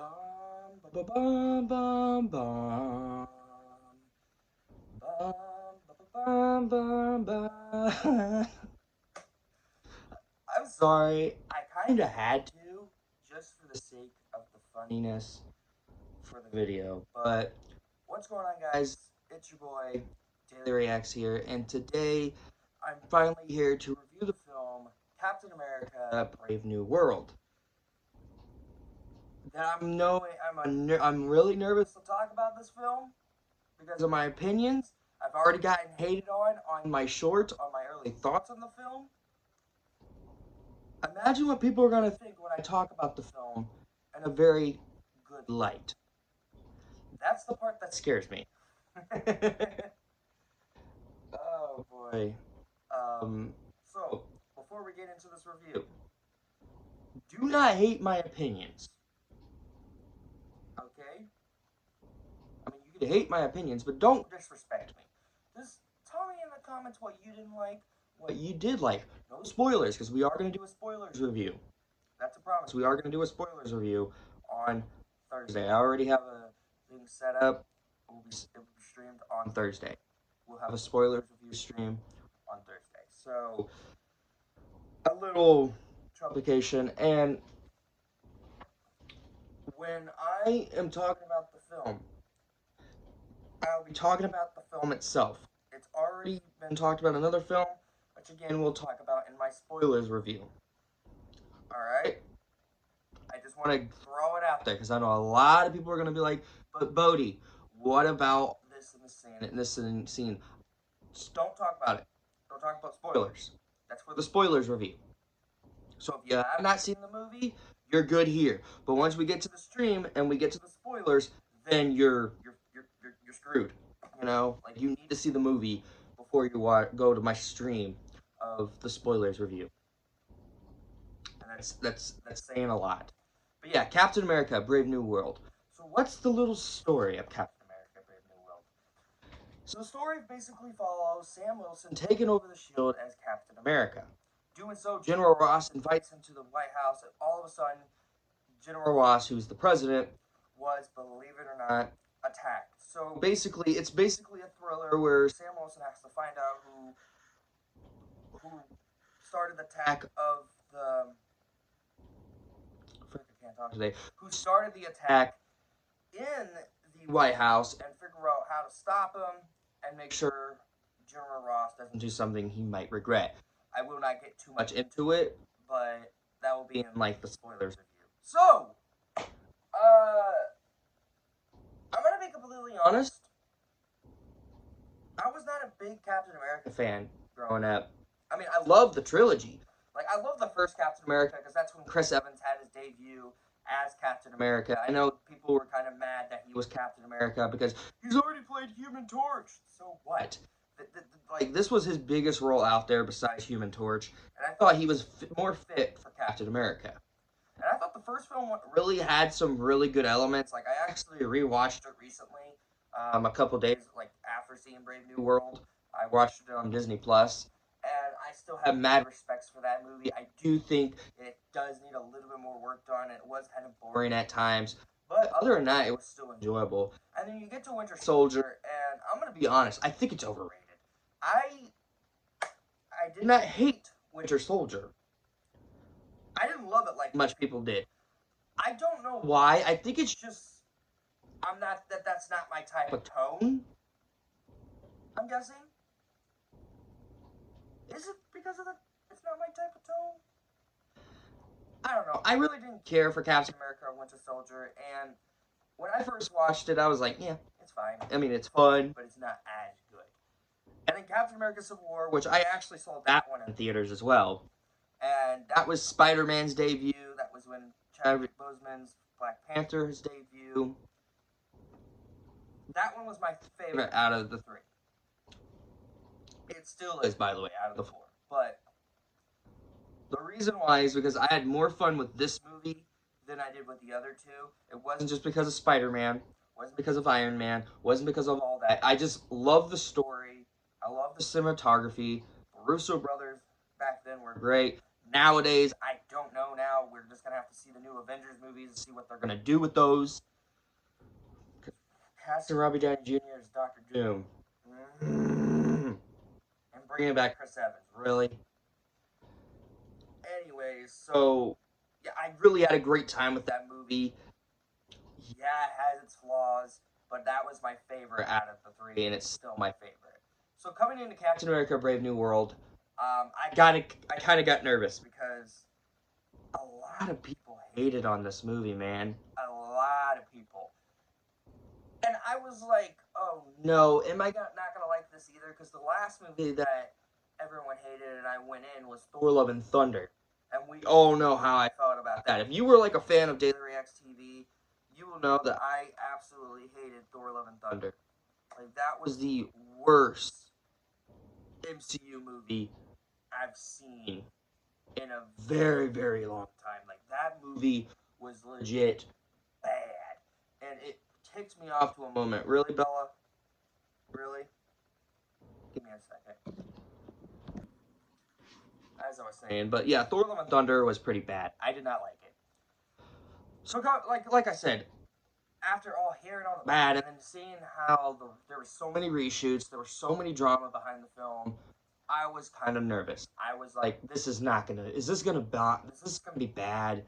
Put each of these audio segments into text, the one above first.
Bum, ba, bum, bum, bum. Bum, bum, bum, bum. I'm sorry, I kind of had to, just for the sake of the funniness for the video. But what's going on, guys? It's your boy, Daily Reacts here, and today I'm finally here to review the film Captain America: Brave New World. That I'm really nervous to talk about this film because of my opinions. I've already gotten hated on my short, on my early thoughts on the film. Imagine what people are going to think when I talk about the film in a very good light. That's the part that scares me. Oh boy. So, before we get into this review, do not hate my opinions. Okay? I mean, you can hate my opinions, but don't disrespect me. Just tell me in the comments what you didn't like, what you did like. No spoilers, because we are going to do a spoilers review. That's a promise. We are going to do a spoilers review on Thursday. I already have a thing set up. It will be streamed on Thursday. We'll have a spoilers review stream on Thursday. So, a little trumpication. And when I am talking about the film, I'll be talking about the film itself. It's already been talked about in another film, which again we'll talk about in my spoilers review. Alright? I just want to throw it out there because I know a lot of people are going to be like, but Bodhi, what about this and this scene and this and scene? Just don't talk about it. Don't talk about spoilers. That's for the spoilers review. So if you have not seen the movie, you're good here. But once we get to the stream and we get to the spoilers, then you're screwed. You know, like you need to see the movie before you go to my stream of the spoilers review. And that's saying a lot. But yeah, Captain America: Brave New World. So what's the little story of Captain America: Brave New World? So the story basically follows Sam Wilson taking over the shield as Captain America. Doing so, General Ross invites him to the White House, and all of a sudden, General Ross, who's the president, was, believe it or not, attacked. So basically, it's basically a thriller where Sam Wilson has to find out who started the attack of the. I can't talk today. Who started the attack in the White House and figure out how to stop him and make sure General Ross doesn't do something he might regret. I will not get too much into it, but that will be in like the spoilers review. So, I'm gonna be completely honest. I was not a big Captain America fan growing up. I mean, I love the trilogy. Like, I love the first Captain America because that's when Chris Evans had his debut as Captain America. I know people were kind of mad that he was Captain America because he's already played Human Torch. So what? Like, this was his biggest role out there besides Human Torch, and I thought he was more fit for Captain America. And I thought the first film really had some really good elements. Like, I actually rewatched it recently, a couple days, like, after seeing Brave New World. I watched it on Disney Plus, and I still have mad respects for that movie. I do think it does need a little bit more work done. It was kind of boring at times, but other than that, it was still enjoyable. And then you get to Winter Soldier, and I'm gonna be honest, I think it's overrated. I did not hate Winter Soldier. I didn't love it like much people did. I don't know why. I think it's just that's not my type of tone. I'm guessing. Is it because of it's not my type of tone? I don't know. I really didn't care for Captain America or Winter Soldier, and when I first watched it, I was like, yeah, it's fine. I mean, it's fun, but it's not as good. And then Captain America Civil War, which I actually saw that one in theaters as well. And that was Spider-Man's debut. That was when Chadwick Boseman's Black Panther's debut. That one was my favorite out of the three. It still is, by the way, out of the four. But the reason why is because I had more fun with this movie than I did with the other two. It wasn't just because of Spider-Man. Wasn't because of Iron Man. Wasn't because of all that. I just love the story. I love the cinematography. The Russo brothers back then were great. nowadays, I don't know now. We're just going to have to see the new Avengers movies and see what they're going to do with those. Casting Robbie Downey Jr. as Dr. Doom. And bringing back Chris Evans. Really? Anyways, so, yeah, I really had a great time with that movie. Yeah, it has its flaws, but that was my favorite out of the three, and it's still my favorite. So coming into Captain America: Brave New World, I kind of got nervous because a lot of people hated on this movie, man. A lot of people, and I was like, oh no, am I not gonna like this either? Because the last movie that everyone hated and I went in was Thor: Love and Thunder, and we all know how I felt about that. If you were like a fan of Daily Reacts TV, you will know that I absolutely hated Thor: Love and Thunder. Like, that was the worst MCU movie I've seen in a very, very long time. Like, that movie was legit bad. And it ticked me off to a moment. Really, Bella? Really? Give me a second. As I was saying. But yeah, Thor: Love and Thunder was pretty bad. I did not like it. So, like I said, after all hearing all the bad and then seeing how there were so many reshoots, there was so many drama behind the film, I was kind of nervous. I was like, is this gonna be bad?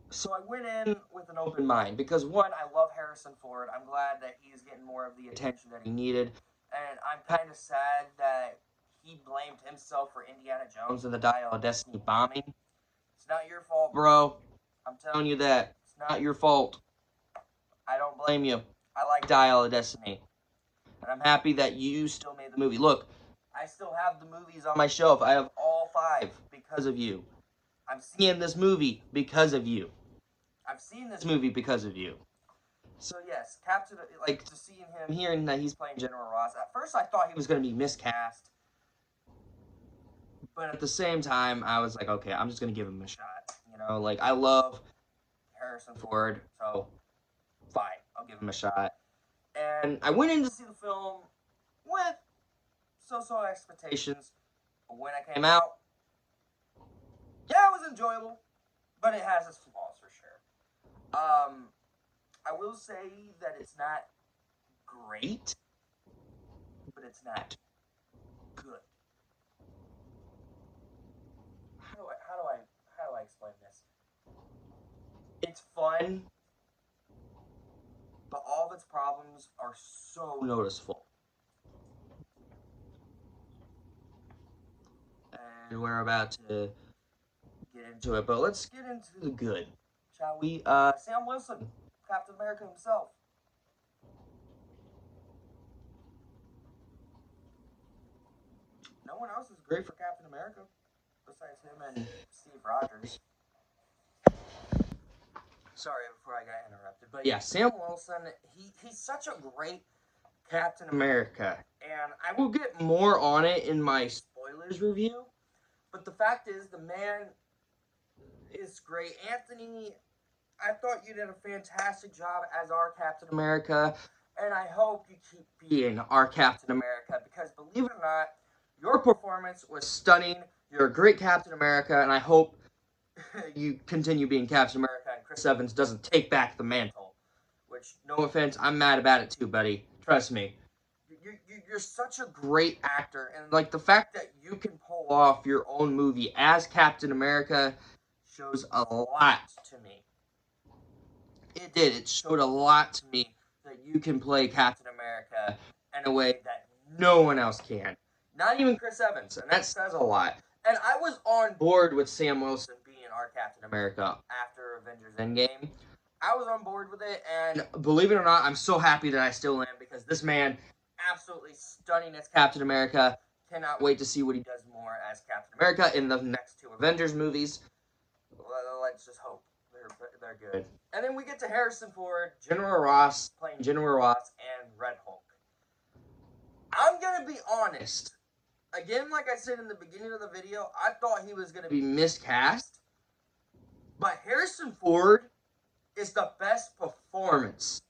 So I went in with an open mind because one, I love Harrison Ford. I'm glad that he's getting more of the attention that he needed, and I'm kind of sad that he blamed himself for Indiana Jones and the Dial of Destiny bombing. It's not your fault, bro. I'm telling you that. It's not your fault. I don't blame you. I like Dial of Destiny. And I'm happy that you still made the movie. Look, I still have the movies on my shelf. I have all 5 because of you. I'm seeing this movie because of you. I've seen this movie because of you. So yes, hearing that he's playing General Ross. At first I thought he was going to be miscast. But at the same time, I was like, okay, I'm just going to give him a shot. You know, like, I love Harrison Ford, so fine, I'll give him a shot. And I went in to see the film with so-so expectations. But when I came out, yeah, it was enjoyable, but it has its flaws for sure. I will say that it's not great, but it's not good. How do I explain this? It's fun, but all of its problems are so noticeable. And we're about to get into it, but let's get into the good, shall we? Sam Wilson, Captain America himself. No one else is great for Captain America besides him and Steve Rogers. Sorry before I got interrupted, but yeah, Sam Wilson, he's such a great Captain America, and I will get more on it in my spoilers review, but the fact is, the man is great. Anthony, I thought you did a fantastic job as our Captain America, and I hope you keep being our Captain America, because believe it or not, your performance was stunning. You're a great Captain America, and I hope you continue being Captain America and Chris Evans doesn't take back the mantle. Which, no offense, I'm mad about it too, buddy. Trust me. You're such a great actor, and like the fact that you can pull off your own movie as Captain America shows a lot to me. It did. It showed a lot to me that you can play Captain America in a way that no one else can. Not even Chris Evans, and that says a lot. And I was on board with Sam Wilson being our Captain America after Avengers Endgame. I was on board with it, and believe it or not, I'm so happy that I still am, because this man, absolutely stunning as Captain America. Cannot wait to see what he does more as Captain America in the next 2 Avengers movies. Let's just hope they're good. And then we get to Harrison Ford, General Ross, playing General Ross, and Red Hulk. I'm gonna be honest. Again, like I said in the beginning of the video, I thought he was gonna be miscast. But Harrison Ford is the best performance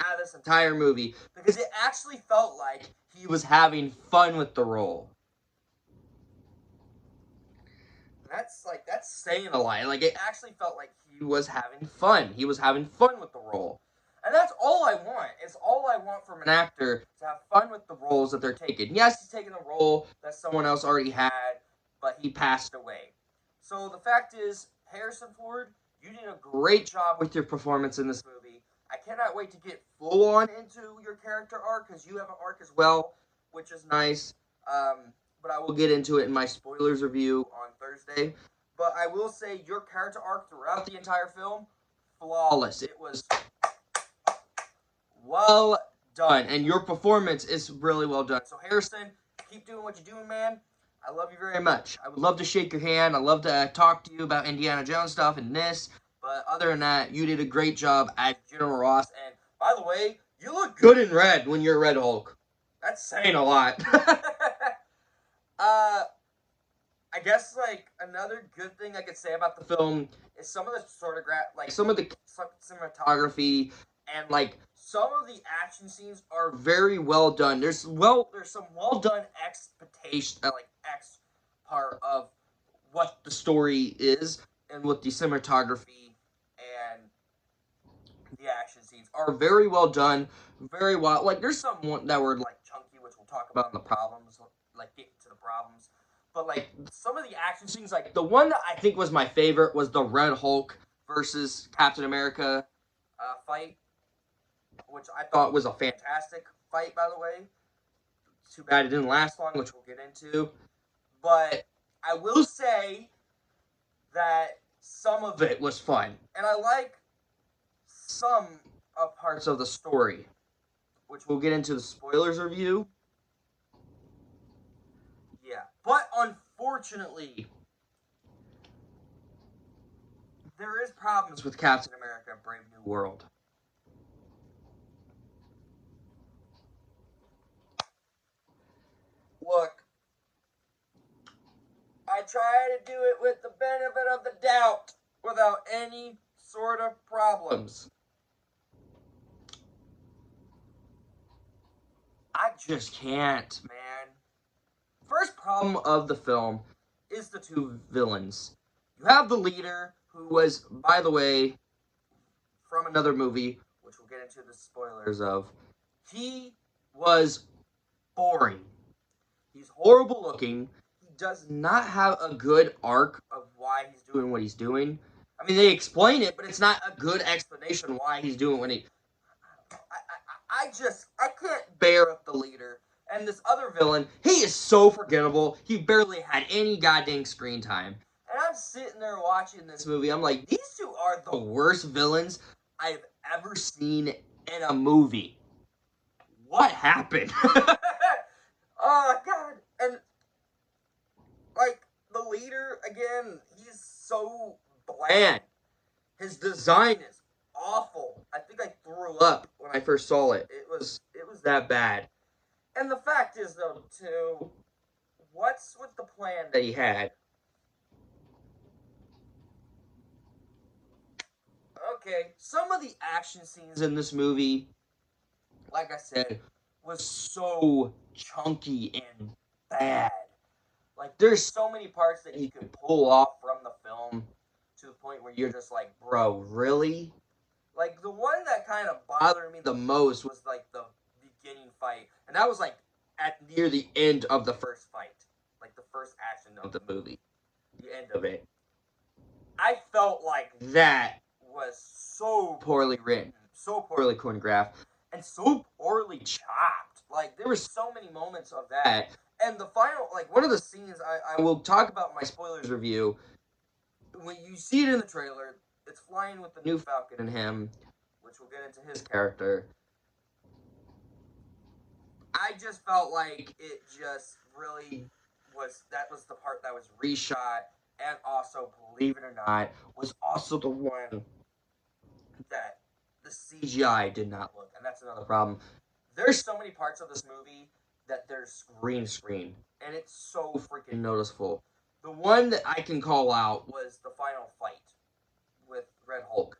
out of this entire movie, because it actually felt like he was having fun with the role. that's saying a lot. Like it actually felt like he was having fun. He was having fun with the role. And that's all I want. It's all I want from an actor to have fun with the roles that they're taking. Yes, he's taking a role that someone else already had, but he passed away. So the fact is, Harrison Ford, you did a great job with your performance in this movie. I cannot wait to get full on into your character arc because you have an arc as well, which is nice. But I will get into it in my spoilers review on Thursday. But I will say your character arc throughout the entire film, flawless. It was well done, and your performance is really well done. So Harrison, keep doing what you're doing, man. I love you very much. I would love to shake your hand. I'd love to talk to you about Indiana Jones stuff and this. But other than that, you did a great job as General Ross. And by the way, you look good in red when you're Red Hulk. That's saying a lot. I guess like another good thing I could say about the film is some of the some of the cinematography and like some of the action scenes are very well done. There's some well done expectation X part of what the story is and what the cinematography and the action scenes are very well done, very well. Like there's some that were like chunky, which we'll talk about in the problems, like get to the problems. But like some of the action scenes, like the one that I think was my favorite was the Red Hulk versus Captain America fight, which I thought was a fantastic fight, by the way. Too bad it didn't last long, which we'll get into. But I will say that some of it was fun, and I like some of parts of the story, which we'll get into the spoilers review. Yeah, but unfortunately, there is problems with Captain America: Brave New World. Look, I try to do it with the benefit of the doubt, without any sort of problems. I just can't, man. First problem of the film is the two villains. You have the leader, who was, by the way, from another movie, which we'll get into the spoilers of. He was boring. He's horrible looking. He does not have a good arc of why he's doing what he's doing. I mean, they explain it, but it's not a good explanation why he's doing what he. I can't bear up the leader. And this other villain, he is so forgettable. He barely had any goddamn screen time. And I'm sitting there watching this movie. I'm like, these two are the worst villains I've ever seen in a movie. What happened? Oh, God. And, like, the leader, again, he's so bland. His design is awful. I think I threw up when I first saw it. It was that bad. And the fact is, though, too, what's with the plan that he had? Okay, some of the action scenes in this movie, like I said, was so chunky and bad. Like, there's so many parts that you can pull off from the film to the point where you're just like, bro, really? Like, the one that kind of bothered me the most was, like, the beginning fight. And that was, like, at near the end of the first fight. Like, the first action of the movie. The end of it. I felt like that was so poorly written, so poorly choreographed, and so poorly chopped. Like, there were so many moments of that. And the final, like, one of the scenes I will talk about in my spoilers review, when you see it in the trailer, it's flying with the new Falcon and him, which we'll get into his character. I just felt like it just really that was the part that was reshot, and also, believe it or not, was also the one that the CGI did not look, and that's another problem. There's so many parts of this movie that there's green screen, and it's so freaking noticeable. The one that I can call out was the final fight with Red Hulk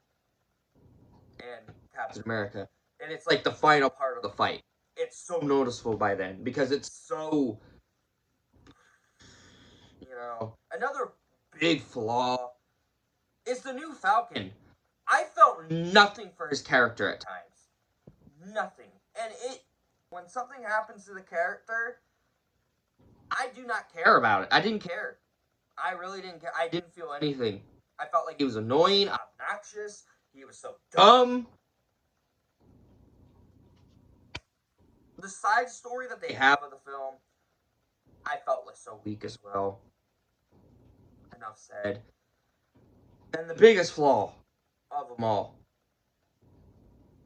and Captain America, and it's like the final part of the fight. It's so noticeable by then because it's so, another big flaw is the new Falcon. I felt nothing for his character at times. Nothing. And when something happens to the character, I do not care about it. I didn't care. I really didn't care. I didn't feel anything. I felt like he was annoying, obnoxious. He was so dumb. The side story that they have of the film, I felt was so weak as well. Enough said. And the biggest flaw of them all,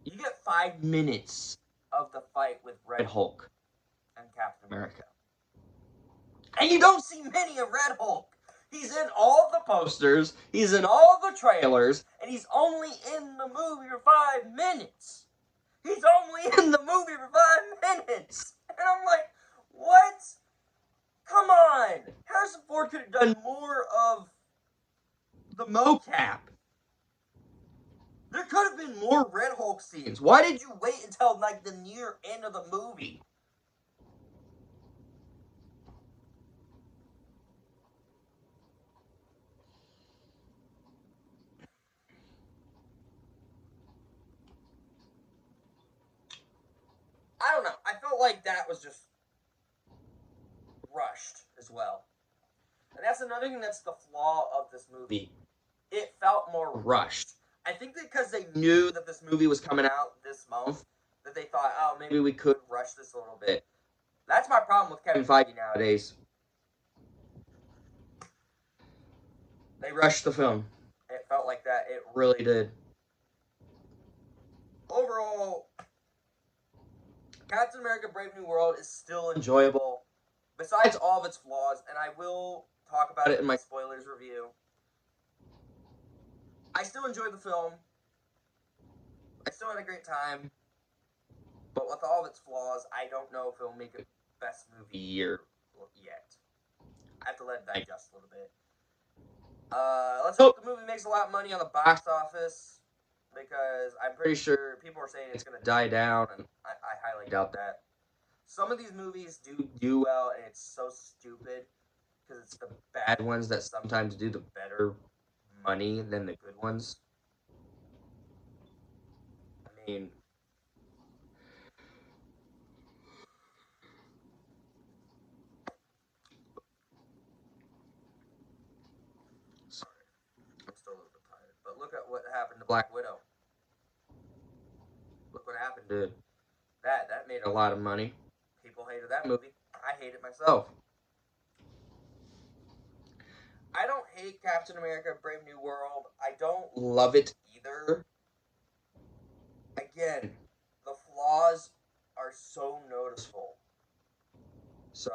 you get 5 minutes of the fight with Red Hulk and Captain America. And you don't see many of Red Hulk. He's in all the posters, he's in all the trailers, and he's only in the movie for 5 minutes. He's only in the movie for 5 minutes. And I'm like, what? Come on. Harrison Ford could have done more of the mocap. There could have been more Red Hulk scenes. Why did you wait until, like, the near end of the movie? I don't know. I felt like that was just rushed as well. And that's another thing that's the flaw of this movie. It felt more rushed. I think because they knew that this movie was coming out this month, that they thought, oh, maybe we could rush this a little bit. That's my problem with Kevin Feige nowadays. They rushed the film. It felt like that. It really did. Overall, Captain America Brave New World is still enjoyable, besides all of its flaws, and I will talk about it in my spoilers review. I still enjoyed the film. I still had a great time. But with all of its flaws, I don't know if it'll make it best movie year yet. I have to let it digest a little bit. Let's hope the movie makes a lot of money on the box office, because I'm pretty sure people are saying it's going to die down, and I highly doubt that. Some of these movies do well, and it's so stupid, because it's the bad ones that sometimes do the better money than the good ones. I mean, sorry, I'm still a little bit tired, but look at what happened to Black Widow. Look what happened to that. That made a lot of money. People hated that movie. I hate it myself. I don't hate Captain America Brave New World. I don't love it either. Again, the flaws are so noticeable. So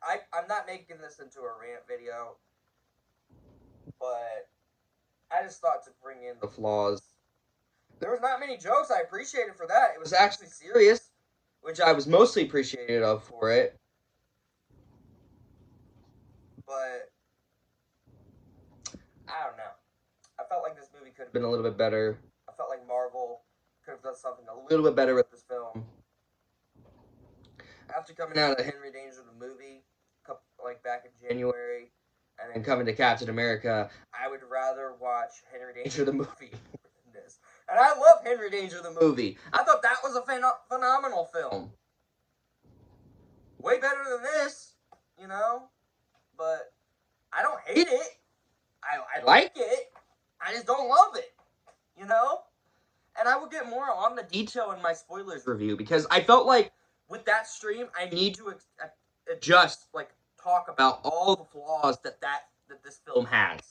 I'm not making this into a rant video, but I just thought to bring in the flaws. There was not many jokes I appreciated for that. It was actually serious, which I was mostly appreciative of for it. But I don't know. I felt like this movie could have been a little bit better. I felt like Marvel could have done something a little bit better with this film. After coming out of Henry Danger the movie, like back in January, and then coming to Captain America, I would rather watch Henry Danger the movie than this. And I love Henry Danger the movie. I thought that was a phenomenal film. Way better than this, you know? But I don't hate it. I like it. I just don't love it, you know? And I will get more on the detail in my spoilers review, because I felt like with that stream, I need to adjust, like, talk about all the flaws that this film has.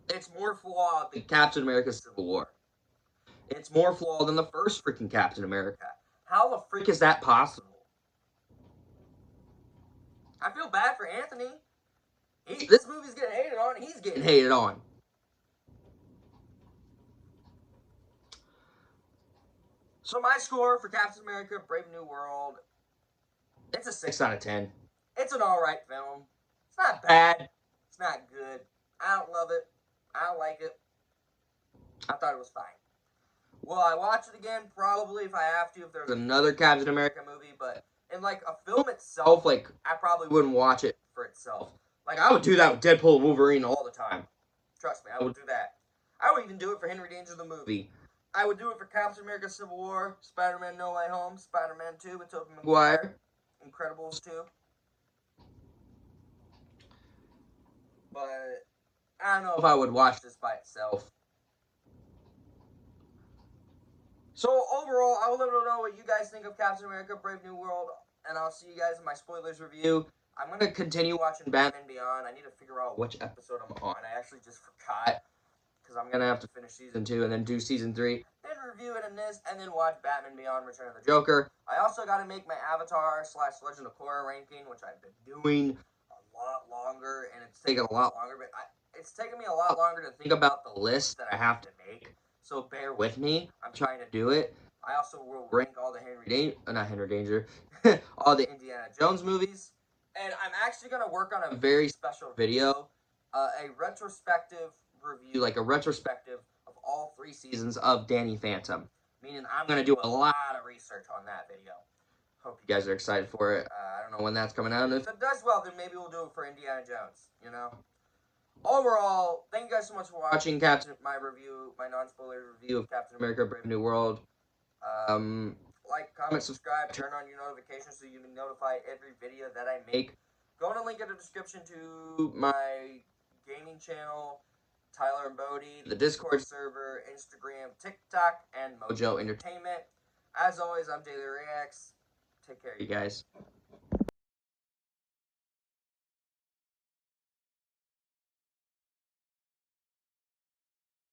It's more flawed than Captain America Civil War. It's more flawed than the first freaking Captain America. How the freak is that possible? I feel bad for Anthony. This movie's getting hated on, and he's getting hated on. So my score for Captain America Brave New World, it's a 6 out of 10. It's an alright film. It's not bad. It's not good. I don't love it. I don't like it. I thought it was fine. Will I watch it again? Probably, if I have to, if there's another Captain America movie, but in, like, a film itself, like, I probably wouldn't watch it for itself. Like, I would do that with Deadpool and Wolverine all the time. Trust me, I would do that. I would even do it for Henry Danger the movie. I would do it for Captain America Civil War, Spider-Man No Way Home, Spider-Man 2 with Tobey Maguire, Incredibles 2. But I don't know if I would watch this by itself. So overall, I will let you know what you guys think of Captain America Brave New World, and I'll see you guys in my spoilers review. I'm going to continue watching Batman Beyond. I need to figure out which episode I'm on. I actually just forgot, because I'm going to have to finish Season 2 and then do Season 3, then review it in this, and then watch Batman Beyond Return of the Joker. I also got to make my Avatar/Legend of Korra ranking, which I've been doing a lot longer, and it's taken a lot longer, but it's taken me a lot longer to think about the list that I have to make. So bear with me. I'm trying to do it. I also will rank all the not Henry Danger, all the Indiana Jones movies. And I'm actually going to work on a very special video, a retrospective review, like a retrospective of all 3 seasons of Danny Phantom. Meaning I'm going to do a lot of research on that video. Hope you guys are excited for it. I don't know when that's coming out. And if it does well, then maybe we'll do it for Indiana Jones, you know? Overall, thank you guys so much for watching my non-spoiler review of Captain America Brave New World. Like, comment, subscribe, turn on your notifications so you can notify every video that I make. Go to the link in the description to my gaming channel, Tyler and Bodie, the Discord server, Instagram, TikTok, and Mojo Entertainment. As always, I'm Daily Reacts. Take care, you guys.